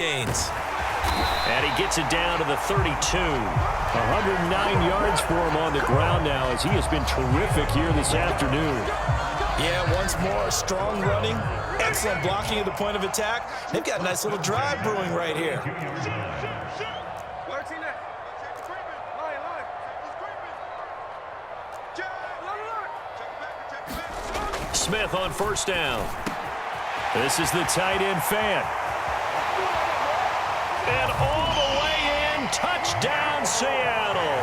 gains. And he gets it down to the 32. 109 yards for him on the ground now as he has been terrific here this afternoon. Yeah, once more, strong running, excellent blocking at the point of attack. They've got a nice little drive brewing right here. Smith on first down. This is the tight end fan. And all the way in, touchdown Seattle.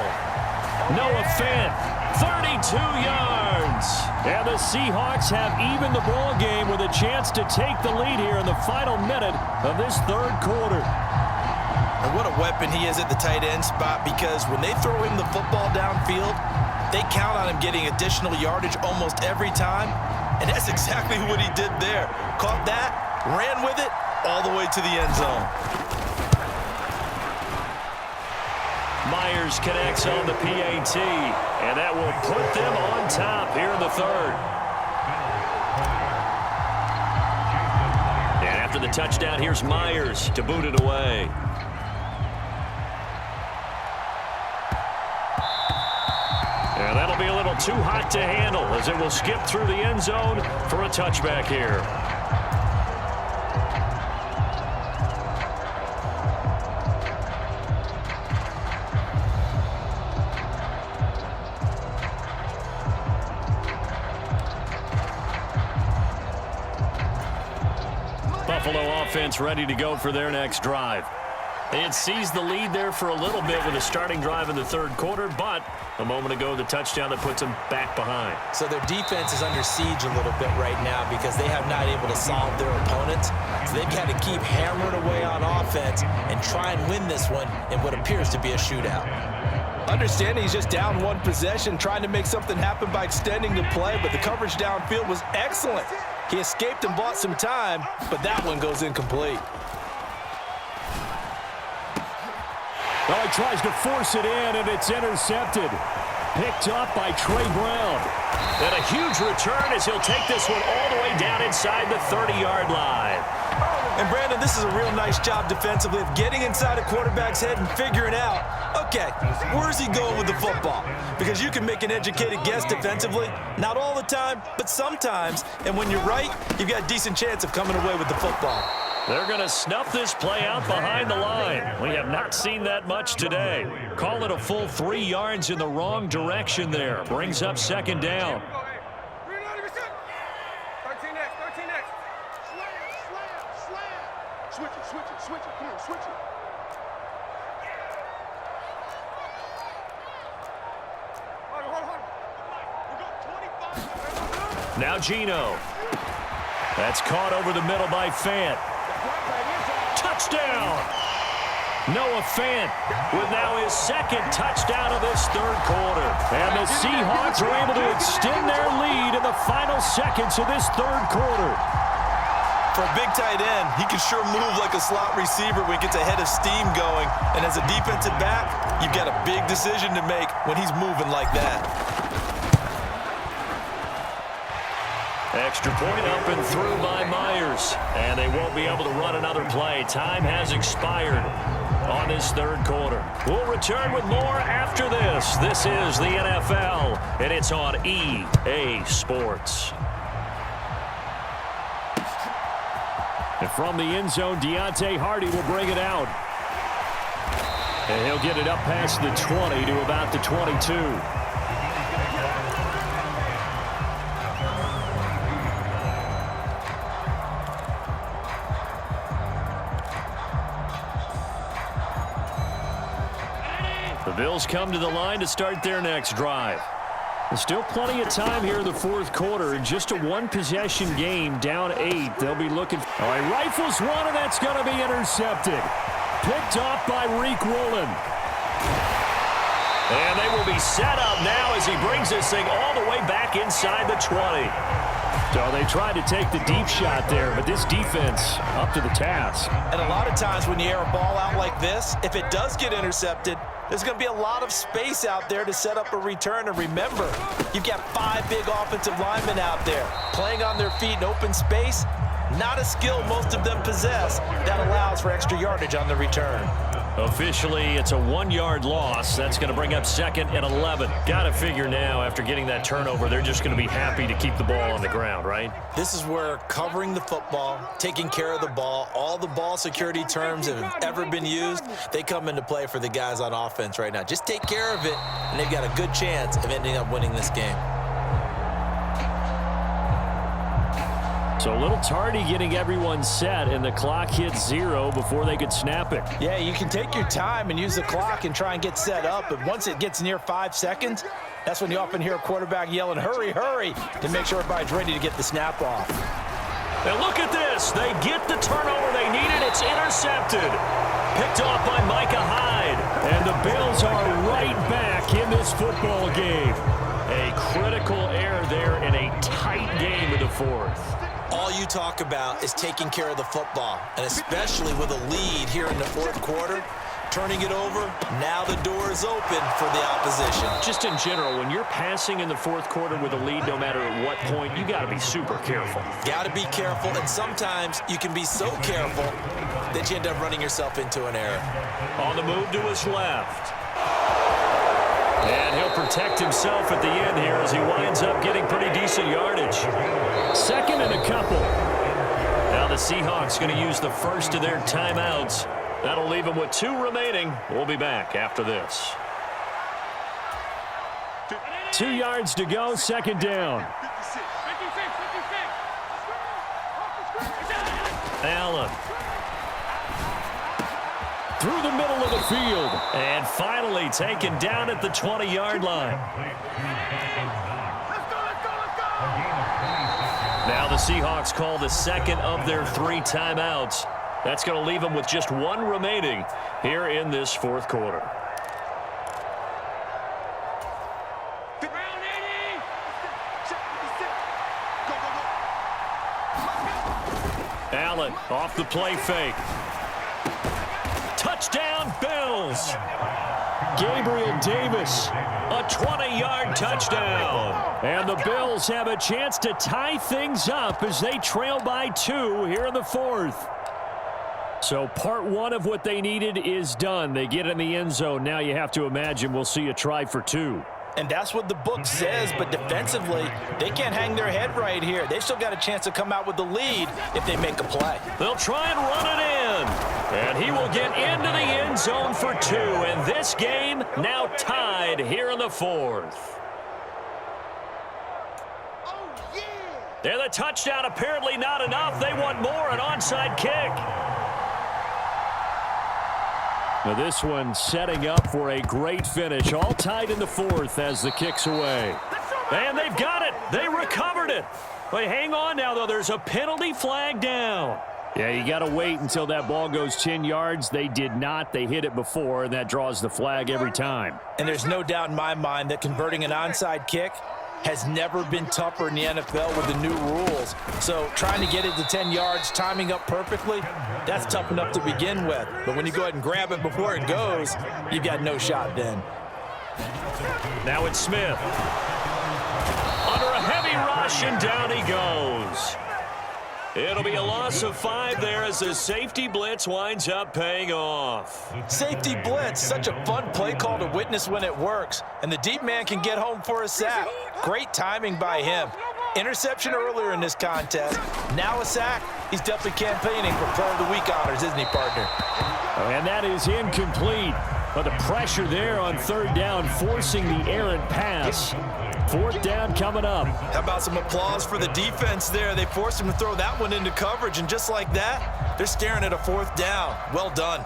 Noah Fant, 32 yards. And the Seahawks have evened the ball game with a chance to take the lead here in the final minute of this third quarter. And what a weapon he is at the tight end spot, because when they throw him the football downfield, they count on him getting additional yardage almost every time. And that's exactly what he did there. Caught that, ran with it, all the way to the end zone. Myers connects on the PAT, and that will put them on top here in the third. And after the touchdown, here's Myers to boot it away. And that'll be a little too hot to handle as it will skip through the end zone for a touchback here. Buffalo offense ready to go for their next drive. They had seized the lead there for a little bit with a starting drive in the third quarter, but a moment ago, the touchdown that puts them back behind. So their defense is under siege a little bit right now because they have not able to solve their opponents. So they've got to keep hammering away on offense and try and win this one in what appears to be a shootout. Understanding he's just down one possession, trying to make something happen by extending the play, but the coverage downfield was excellent. He escaped and bought some time, but that one goes incomplete. Well, he tries to force it in, and it's intercepted. Picked up by Trey Brown. And a huge return as he'll take this one all the way down inside the 30-yard line. And, Brandon, this is a real nice job defensively of getting inside a quarterback's head and figuring out, okay, where's he going with the football? Because you can make an educated guess defensively, not all the time, but sometimes. And when you're right, you've got a decent chance of coming away with the football. They're going to snuff this play out behind the line. We have not seen that much today. Call it a full 3 yards in the wrong direction there. Brings up second down. Switch it. Come on, switch it. Now Geno. That's caught over the middle by Fant. Touchdown! Noah Fant with now his second touchdown of this third quarter. And the Seahawks are able to extend their lead in the final seconds of this third quarter. For a big tight end, he can sure move like a slot receiver when he gets a head of steam going. And as a defensive back, you've got a big decision to make when he's moving like that. Extra point up and through by Myers. And they won't be able to run another play. Time has expired on this third quarter. We'll return with more after this. This is the NFL, and it's on EA Sports. And from the end zone, Deontay Hardy will bring it out. And he'll get it up past the 20 to about the 22. The Bills come to the line to start their next drive. There's still plenty of time here in the fourth quarter. In just a one-possession game, down 8. They'll be looking. All right, rifles one, and that's going to be intercepted. Picked off by Reek Woolen. And they will be set up now as he brings this thing all the way back inside the 20. So they tried to take the deep shot there, but this defense up to the task. And a lot of times when you air a ball out like this, if it does get intercepted, there's going to be a lot of space out there to set up a return. And remember, you've got 5 big offensive linemen out there playing on their feet in open space. Not a skill most of them possess. That allows for extra yardage on the return. Officially, it's a 1-yard loss. That's going to bring up 2nd and 11. Got to figure now, after getting that turnover, they're just going to be happy to keep the ball on the ground, right? This is where covering the football, taking care of the ball, all the ball security terms that have ever been used, they come into play for the guys on offense right now. Just take care of it, and they've got a good chance of ending up winning this game. So a little tardy getting everyone set, and the clock hits 0 before they could snap it. Yeah, you can take your time and use the clock and try and get set up, but once it gets near 5 seconds, that's when you often hear a quarterback yelling, hurry, hurry, to make sure everybody's ready to get the snap off. And look at this. They get the turnover they needed. It's intercepted. Picked off by Micah Hyde. And the Bills are right back in this football game. A critical error there in a tight game in the 4th. All you talk about is taking care of the football, and especially with a lead here in the 4th quarter, turning it over, now the door is open for the opposition. Just in general, when you're passing in the 4th quarter with a lead, no matter at what point, you got to be super careful. Got to be careful, and sometimes you can be so careful that you end up running yourself into an error. On the move to his left. And he'll protect himself at the end here as he winds up getting pretty decent yardage. 2nd and a couple. Now the Seahawks going to use the first of their timeouts. That'll leave them with 2 remaining. We'll be back after this. 2 yards to go, 2nd down. Allen. Through the middle of the field. And finally taken down at the 20-yard line. Now the Seahawks call the 2nd of their 3 timeouts. That's going to leave them with just 1 remaining here in this 4th quarter. Allen off the play fake. Touchdown, Bills. Gabriel Davis, a 20-yard touchdown. And the Bills have a chance to tie things up as they trail by 2 here in the 4th. So part 1 of what they needed is done. They get in the end zone. Now you have to imagine we'll see a try for 2. And that's what the book says, but defensively, they can't hang their head right here. They've still got a chance to come out with the lead if they make a play. They'll try and run it in. And he will get into the end zone for 2. And this game now tied here in the 4th. And the touchdown apparently not enough. They want more, an onside kick. Now this one setting up for a great finish. All tied in the 4th as the kick's away. And they've got it. They recovered it. But hang on now, though. There's a penalty flag down. Yeah, you got to wait until that ball goes 10 yards. They did not. They hit it before, and that draws the flag every time. And there's no doubt in my mind that converting an onside kick has never been tougher in the NFL with the new rules. So trying to get it to 10 yards, timing up perfectly, that's tough enough to begin with. But when you go ahead and grab it before it goes, you've got no shot then. Now it's Smith. Under a heavy rush, and down he goes. It'll be a loss of 5 there as the safety blitz winds up paying off. Safety blitz, such a fun play call to witness when it works. And the deep man can get home for a sack. Great timing by him. Interception earlier in this contest. Now a sack. He's definitely campaigning for Player of the Week honors, isn't he, partner? And that is incomplete. But the pressure there on 3rd down, forcing the errant pass. 4th down coming up. How about some applause for the defense there? They forced him to throw that one into coverage, and just like that, they're staring at a 4th down. Well done.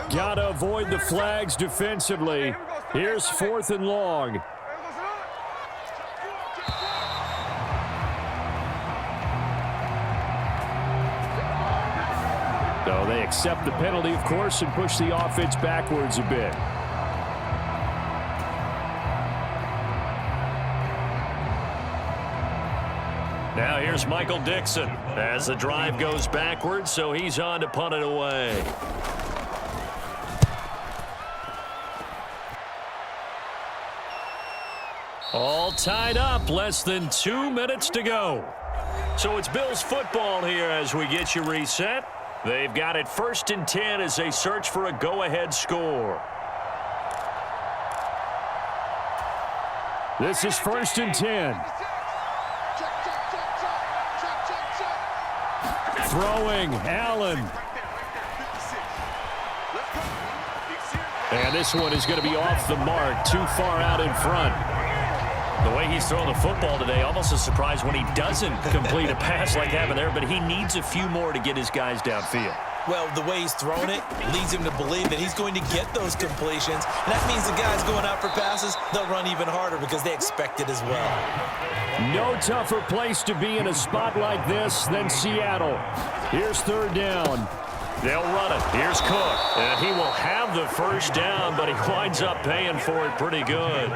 Got to avoid the flags defensively. Here's 4th and long. So they accept the penalty, of course, and push the offense backwards a bit. Now here's Michael Dixon as the drive goes backwards, so he's on to punt it away. All tied up, less than 2 minutes to go. So it's Bills football here as we get you reset. They've got it 1st and 10 as they search for a go-ahead score. This is 1st and 10. Throwing, Allen. And this one is going to be off the mark, too far out in front. The way he's throwing the football today, almost a surprise when he doesn't complete a pass like that there, but he needs a few more to get his guys downfield. Well, the way he's throwing it leads him to believe that he's going to get those completions. And that means the guys going out for passes, they'll run even harder because they expect it as well. No tougher place to be in a spot like this than Seattle. Here's 3rd down. They'll run it. Here's Cook. And he will have the 1st down, but he winds up paying for it pretty good.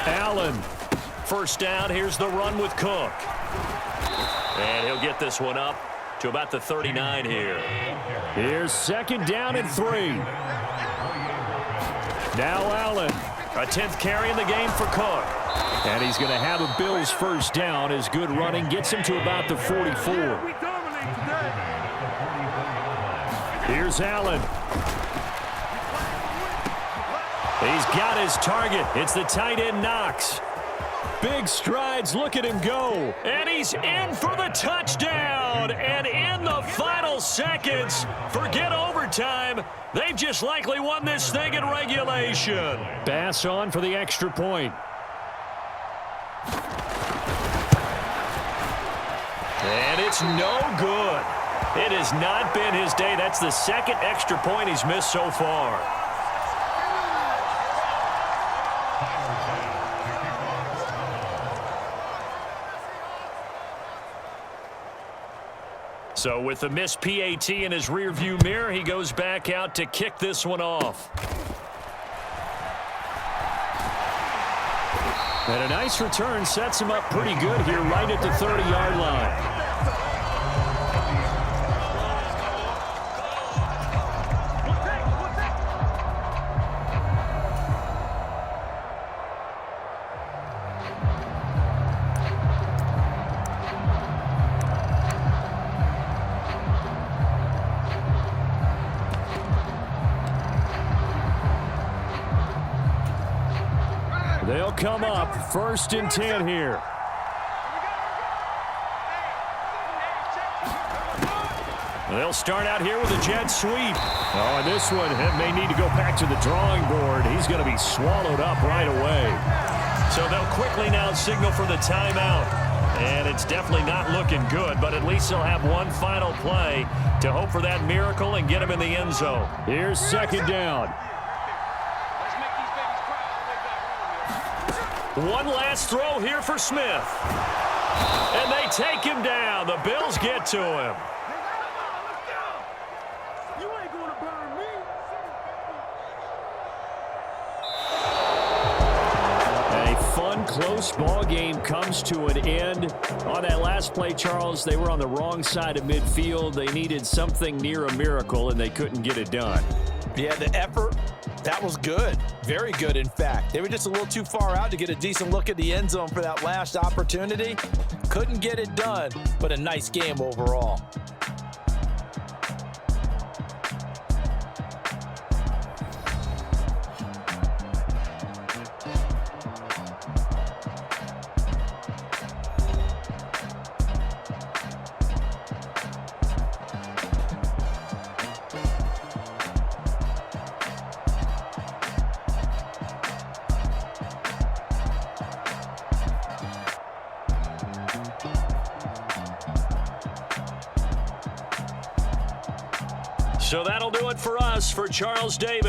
Allen, 1st down. Here's the run with Cook. And he'll get this one up to about the 39 here. Here's 2nd down and 3. Now Allen. A 10th carry in the game for Cook. And he's going to have a Bills 1st down as good running gets him to about the 44. Here's Allen. He's got his target. It's the tight end Knox. Big strides. Look at him go. And he's in for the touchdown. And in the final seconds, forget overtime. They've just likely won this thing in regulation. Bass on for the extra point. And it's no good. It has not been his day. That's the 2nd extra point he's missed so far. So with the missed PAT in his rearview mirror, he goes back out to kick this one off. And a nice return sets him up pretty good here right at the 30-yard line. They'll come up 1st and 10 here. They'll start out here with a jet sweep. Oh, and this one may need to go back to the drawing board. He's going to be swallowed up right away. So they'll quickly now signal for the timeout. And it's definitely not looking good, but at least they'll have one final play to hope for that miracle and get him in the end zone. Here's 2nd down. One last throw here for Smith. And they take him down. The Bills get to him. A fun, close ball game comes to an end. On that last play, Charles, they were on the wrong side of midfield. They needed something near a miracle, and they couldn't get it done. Yeah, the effort, that was good. Very good, in fact. They were just a little too far out to get a decent look at the end zone for that last opportunity. Couldn't get it done, but a nice game overall. So that'll do it for us. For Charles Davis.